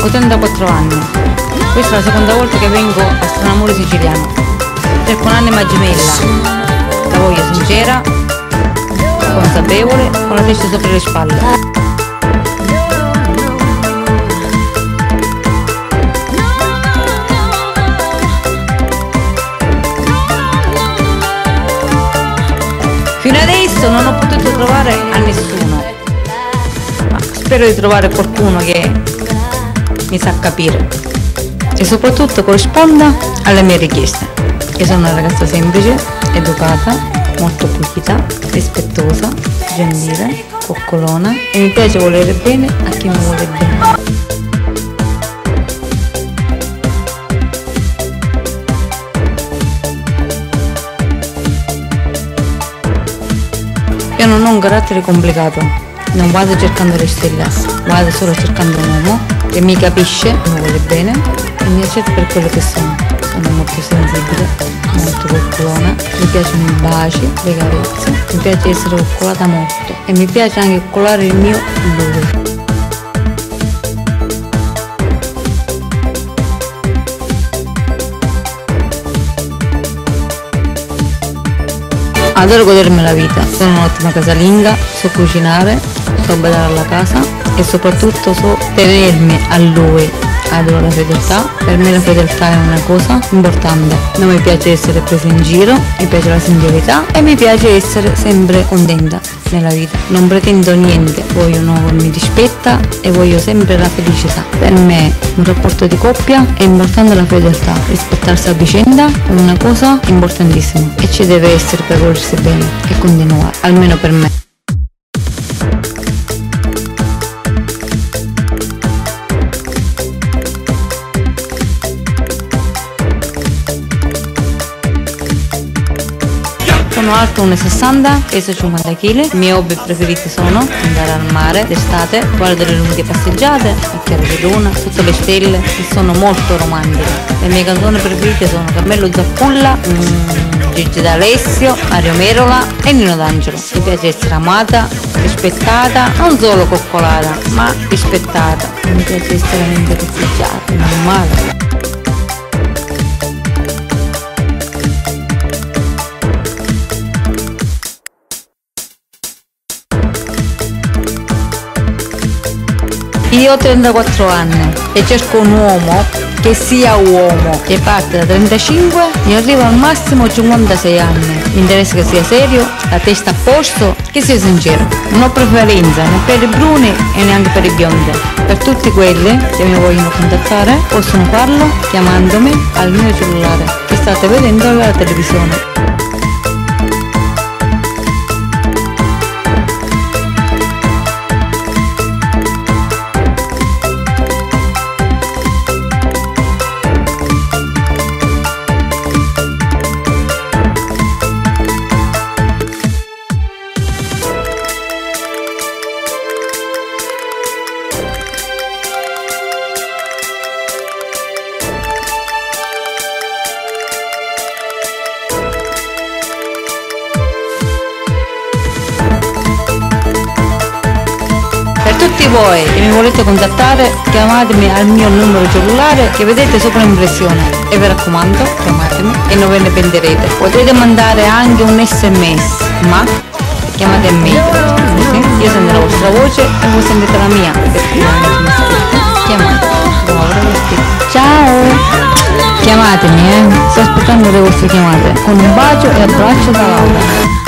Ho 34 anni. Questa è la seconda volta che vengo a Stranamore Siciliano. Cerco un'anima gemella. La voglio sincera, consapevole, con la testa sopra le spalle. Fino adesso non ho potuto trovare a nessuno, ma spero di trovare qualcuno che mi sa capire e soprattutto corrisponda alle mie richieste. Io sono una ragazza semplice, educata, molto pulita, rispettosa, gentile, coccolona e mi piace volere bene a chi mi vuole bene. Io non ho un carattere complicato, non vado cercando le stelle, vado solo cercando un uomo che mi capisce, mi vuole bene e mi accetta per quello che sono. Sono molto sensibile, molto coccolona, mi piacciono i baci, le carezze, mi piace essere coccolata molto e mi piace anche coccolare il mio lui. Adoro godermi la vita, sono un'ottima casalinga, so cucinare, so badare alla casa e soprattutto so tenermi a lui. Adoro la fedeltà, per me la fedeltà è una cosa importante. Non mi piace essere presa in giro, mi piace la sincerità e mi piace essere sempre contenta nella vita. Non pretendo niente, voglio uno che mi rispetta e voglio sempre la felicità. Per me un rapporto di coppia è importante la fedeltà, rispettarsi a vicenda è una cosa importantissima e ci deve essere per volersi bene e continuare, almeno per me. Sono alto 1,60, peso 50 kg, i miei hobby preferiti sono andare al mare d'estate, fare delle lunghe passeggiate, occhiare di luna, sotto le stelle e sono molto romantica. Le mie canzoni preferite sono Carmelo Zappulla, Gigi D'Alessio, Mario Merola e Nino D'Angelo. Mi piace essere amata, rispettata, non solo coccolata, ma rispettata. Mi piace essere veramente rifugiata, normale. Io ho 34 anni e cerco un uomo che sia uomo, che parte da 35 e arriva al massimo 56 anni. Mi interessa che sia serio, la testa a posto, che sia sincero. Non ho preferenza né per i bruni e neanche per i biondi. Per tutti quelli che mi vogliono contattare possono farlo chiamandomi al mio cellulare che state vedendo alla televisione. Per tutti voi che mi volete contattare, chiamatemi al mio numero cellulare che vedete sopra l'impressione e vi raccomando, chiamatemi e non ve ne pentirete. Potete mandare anche un SMS, ma chiamate me, così io sento la vostra voce e voi sentite la mia, perché chiamate. Ciao! Chiamatemi, sto aspettando le vostre chiamate, con un bacio e abbraccio da Laura.